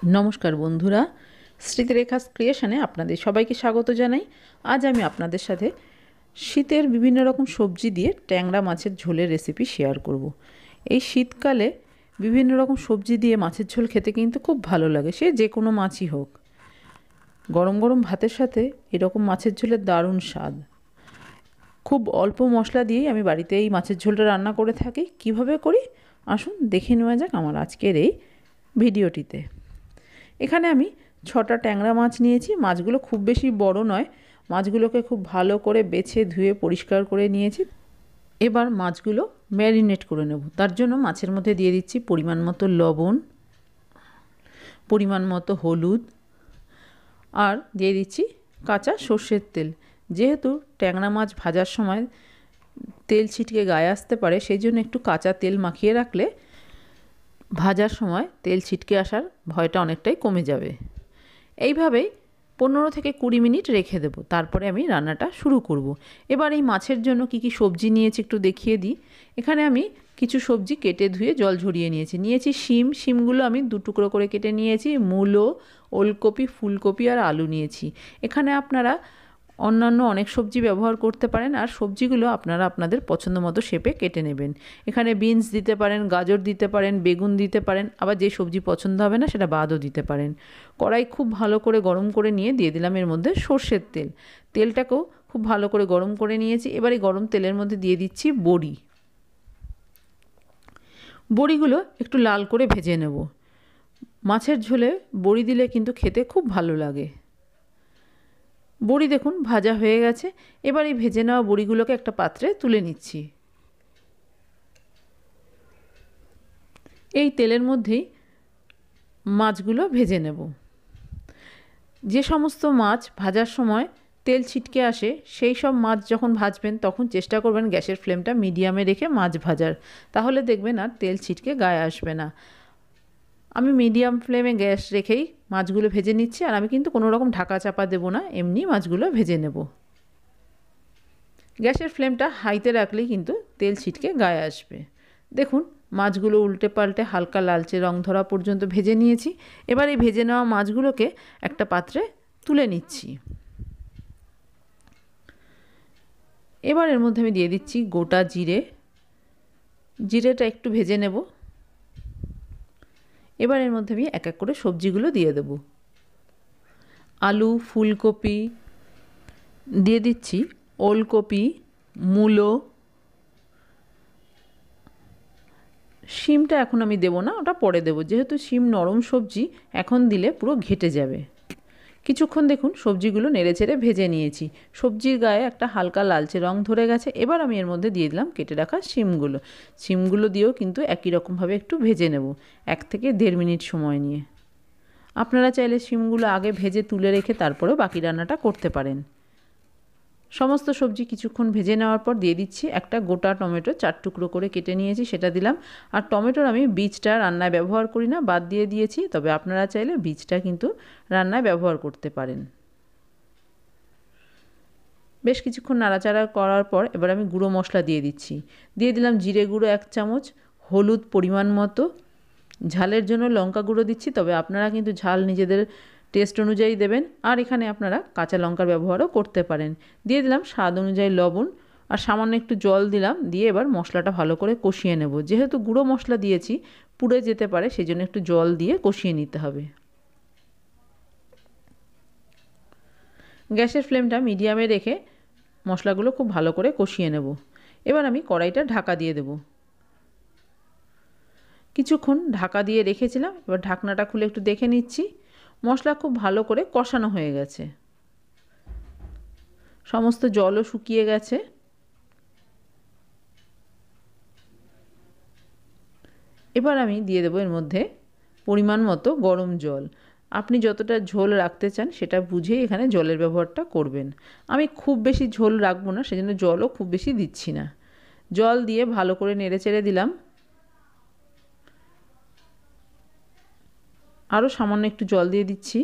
নমস্কার বন্ধুরা, স্মৃতিরেখা ক্রিয়েশনে আপনাদের সবাইকে স্বাগত জানাই। আজ আমি আপনাদের সাথে শীতের বিভিন্ন রকম সবজি দিয়ে ট্যাংরা মাছের ঝোলের রেসিপি শেয়ার করব। এই শীতকালে বিভিন্ন রকম সবজি দিয়ে মাছের ঝোল খেতে কিন্তু খুব ভালো লাগে, সে যে কোনো মাছই হোক। গরম গরম ভাতের সাথে এরকম মাছের ঝোলের দারুণ স্বাদ। খুব অল্প মশলা দিয়েই আমি বাড়িতে এই মাছের ঝোলটা রান্না করে থাকি। কিভাবে করি আসুন দেখে নেওয়া যাক আমার আজকের এই ভিডিওটিতে। এখানে আমি 6টা ট্যাংরা মাছ নিয়েছি। মাছগুলো খুব বেশি বড় নয়। মাছগুলোকে খুব ভালো করে বেছে ধুয়ে পরিষ্কার করে নিয়েছি। এবার মাছগুলো ম্যারিনেট করে নেব। তার জন্য মাছের মধ্যে দিয়ে দিচ্ছি পরিমাণ মতো লবণ, পরিমাণ মতো হলুদ, আর দিয়ে দিচ্ছি কাঁচা সর্ষের তেল। যেহেতু ট্যাংরা মাছ ভাজার সময় তেল ছিটকে গায়ে আসতে পারে, সেই জন্য একটু কাঁচা তেল মাখিয়ে রাখলে ভাজার সময় তেল ছিটকে আসার ভয়টা অনেকটাই কমে যাবে। এইভাবেই 15 থেকে 20 মিনিট রেখে দেব। তারপরে আমি রান্নাটা শুরু করব। এবার এই মাছের জন্য কি সবজি নিয়েছি একটু দেখিয়ে দিই। এখানে আমি কিছু সবজি কেটে ধুয়ে জল ঝরিয়ে নিয়েছি। শিমগুলো আমি 2 টুকরো করে কেটে নিয়েছি। মূলো, ওলকপি, ফুলকপি আর আলু নিয়েছি। এখানে আপনারা অন্যান্য অনেক সবজি ব্যবহার করতে পারেন, আর সবজিগুলো আপনারা আপনাদের পছন্দ মতো শেপে কেটে নেবেন। এখানে বিনস দিতে পারেন, গাজর দিতে পারেন, বেগুন দিতে পারেন, আবার যে সবজি পছন্দ হবে না সেটা বাদও দিতে পারেন। কড়াই খুব ভালো করে গরম করে নিয়ে দিয়ে দিলাম এর মধ্যে সর্ষের তেল। তেলটাকেও খুব ভালো করে গরম করে নিয়েছি। এবার এই গরম তেলের মধ্যে দিয়ে দিচ্ছি বড়ি। বড়িগুলো একটু লাল করে ভেজে নেব। মাছের ঝোলে বড়ি দিলে কিন্তু খেতে খুব ভালো লাগে। বড়ি দেখুন ভাজা হয়ে গেছে। এবার এই ভেজে নেওয়া বড়িগুলোকে একটা পাত্রে তুলে নিচ্ছি। এই তেলের মধ্যেই মাছগুলো ভেজে নেব। যে সমস্ত মাছ ভাজার সময় তেল ছিটকে আসে, সেই সব মাছ যখন ভাজবেন তখন চেষ্টা করবেন গ্যাসের ফ্লেমটা মিডিয়ামে রেখে মাছ ভাজার। তাহলে দেখবেন আর তেল ছিটকে গায়ে আসবে না। আমি মিডিয়াম ফ্লেমে গ্যাস রেখেই মাছগুলো ভেজে নিচ্ছি, আর আমি কিন্তু কোনো রকম ঢাকা চাপা দেবো না, এমনি মাছগুলো ভেজে নেব। গ্যাসের ফ্লেমটা হাইতে রাখলেই কিন্তু তেল ছিটকে গায়ে আসবে। দেখুন মাছগুলো উল্টে পাল্টে হালকা লালচে রং ধরা পর্যন্ত ভেজে নিয়েছি। এবার এই ভেজে নেওয়া মাছগুলোকে একটা পাত্রে তুলে নিচ্ছি। এবার এর মধ্যে আমি দিয়ে দিচ্ছি গোটা জিরে। জিরেটা একটু ভেজে নেব। এবার এর মধ্যে আমি এক এক করে সবজিগুলো দিয়ে দেব। আলু, ফুলকপি দিয়ে দিচ্ছি, ওলকপি, মূলো। শিমটা এখন আমি দেবো না, ওটা পরে দেবো, যেহেতু শিম নরম সবজি, এখন দিলে পুরো ঘেটে যাবে। কিছুক্ষণ দেখুন সবজিগুলো নেড়েচেড়ে ভেজে নিয়েছি। সবজির গায়ে একটা হালকা লালচে রং ধরে গেছে। এবার আমি এর মধ্যে দিয়ে দিলাম কেটে রাখা শিমগুলো দিয়েও কিন্তু একই রকমভাবে একটু ভেজে নেব, 1 থেকে 1.5 মিনিট সময় নিয়ে। আপনারা চাইলে শিমগুলো আগে ভেজে তুলে রেখে তারপরেও বাকি রান্নাটা করতে পারেন। সমস্ত সবজি কিছুক্ষণ ভেজে নেওয়ার পর দিয়ে দিচ্ছি একটা গোটা টমেটো, 4 টুকরো করে কেটে নিয়েছি, সেটা দিলাম। আর টমেটোর আমি বীজটা রান্নায় ব্যবহার করি না, বাদ দিয়ে দিয়েছি, তবে আপনারা চাইলে বীজটা কিন্তু রান্নায় ব্যবহার করতে পারেন। বেশ কিছুক্ষণ নাড়াচাড়া করার পর এবার আমি গুঁড়ো মশলা দিয়ে দিচ্ছি। দিয়ে দিলাম জিরে গুঁড়ো 1 চামচ, হলুদ পরিমাণ মতো, ঝালের জন্য লঙ্কা গুঁড়ো দিচ্ছি, তবে আপনারা কিন্তু ঝাল নিজেদের টেস্ট অনুযায়ী দেবেন। আর এখানে আপনারা কাঁচা লঙ্কার ব্যবহারও করতে পারেন। দিয়ে দিলাম স্বাদ অনুযায়ী লবণ, আর সামান্য একটু জল দিলাম। দিয়ে এবার মশলাটা ভালো করে কষিয়ে নেব। যেহেতু গুঁড়ো মশলা দিয়েছি পুড়ে যেতে পারে, সেই জন্য একটু জল দিয়ে কষিয়ে নিতে হবে। গ্যাসের ফ্লেমটা মিডিয়ামে রেখে মশলাগুলো খুব ভালো করে কষিয়ে নেব। এবার আমি কড়াইটা ঢাকা দিয়ে দেব। কিছুক্ষণ ঢাকা দিয়ে রেখেছিলাম। এবার ঢাকনাটা খুলে একটু দেখে নিচ্ছি। মশলা খুব ভালো করে কষানো হয়ে গেছে, সমস্ত জলও শুকিয়ে গেছে। এবার আমি দিয়ে দেবো এর মধ্যে পরিমাণ মতো গরম জল। আপনি যতটা ঝোল রাখতে চান সেটা বুঝেই এখানে জলের ব্যবহারটা করবেন। আমি খুব বেশি ঝোল রাখবো না, সেজন্য জলও খুব বেশি দিচ্ছি না। জল দিয়ে ভালো করে নেড়েচেড়ে দিলাম। আরও সামান্য একটু জল দিয়ে দিচ্ছি।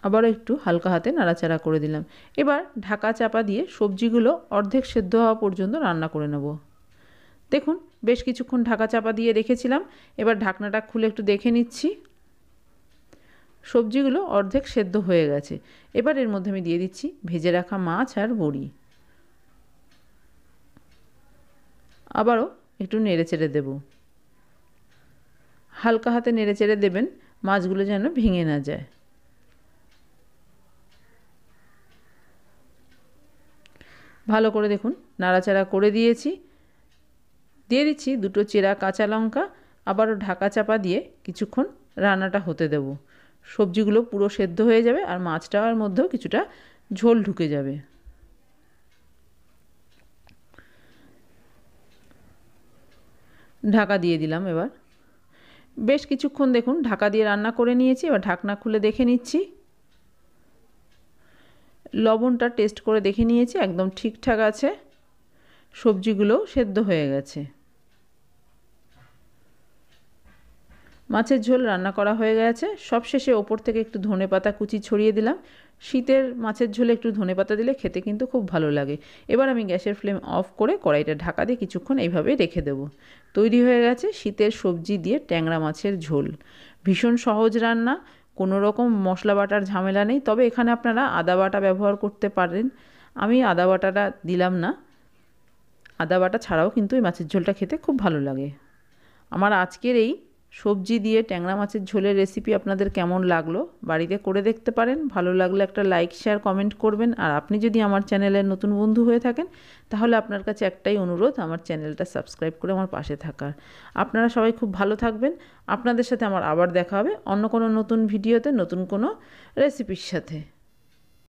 আবারও একটু হালকা হাতে নাড়াচাড়া করে দিলাম। এবার ঢাকা চাপা দিয়ে সবজিগুলো অর্ধেক সেদ্ধ হওয়া পর্যন্ত রান্না করে নেব। দেখুন বেশ কিছুক্ষণ ঢাকা চাপা দিয়ে রেখেছিলাম। এবার ঢাকনাটা খুলে একটু দেখে নিচ্ছি। সবজিগুলো অর্ধেক সেদ্ধ হয়ে গেছে। এবার এর মধ্যে আমি দিয়ে দিচ্ছি ভেজে রাখা মাছ আর বড়ি। আবারও একটু নেড়েচেড়ে দেব। হালকা হাতে নেড়েচেড়ে দেবেন, মাছগুলো যেন ভেঙে না যায়। ভালো করে দেখুন নাড়াচাড়া করে দিয়েছি। দিয়ে দিচ্ছি 2টো চেরা কাঁচা লঙ্কা। আবারও ঢাকা চাপা দিয়ে কিছুক্ষণ রান্নাটা হতে দেব। সবজিগুলো পুরো সেদ্ধ হয়ে যাবে আর মাছটার মধ্যেও কিছুটা ঝোল ঢুকে যাবে। ঢাকা দিয়ে দিলাম। এবার বেশ কিছুক্ষণ দেখুন ঢাকা দিয়ে রান্না করে নিয়েছি। এবার ঢাকনা খুলে দেখে নিচ্ছি। লবণটা টেস্ট করে দেখে নিয়েছি, একদম ঠিকঠাক আছে। সবজিগুলোও সেদ্ধ হয়ে গেছে। মাছের ঝোল রান্না করা হয়ে গেছে। সবশেষে ওপর থেকে একটু ধনেপাতা কুচি ছড়িয়ে দিলাম। শীতের মাছের ঝোলে একটু ধনেপাতা দিলে খেতে কিন্তু খুব ভালো লাগে। এবার আমি গ্যাসের ফ্লেম অফ করে কড়াইটা ঢাকা দিয়ে কিছুক্ষণ এইভাবেই রেখে দেব। তৈরি হয়ে গেছে শীতের সবজি দিয়ে ট্যাংরা মাছের ঝোল। ভীষণ সহজ রান্না, কোনো রকম মশলা বাটার ঝামেলা নেই। তবে এখানে আপনারা আদা বাটা ব্যবহার করতে পারেন। আমি আদা বাটাটা দিলাম না। আদা বাটা ছাড়াও কিন্তু এই মাছের ঝোলটা খেতে খুব ভালো লাগে। আমার আজকের এই সবজি দিয়ে ট্যাংরা মাছের ঝোলের রেসিপি আপনাদের কেমন লাগলো বাড়িতে করে দেখতে পারেন। ভালো লাগলে একটা লাইক শেয়ার কমেন্ট করবেন। আর আপনি যদি আমার চ্যানেলের নতুন বন্ধু হয়ে থাকেন তাহলে আপনার কাছে একটাই অনুরোধ, আমার চ্যানেলটা সাবস্ক্রাইব করে আমার পাশে থাকার। আপনারা সবাই খুব ভালো থাকবেন। আপনাদের সাথে আমার আবার দেখা হবে অন্য কোনো নতুন ভিডিওতে নতুন কোনো রেসিপির সাথে।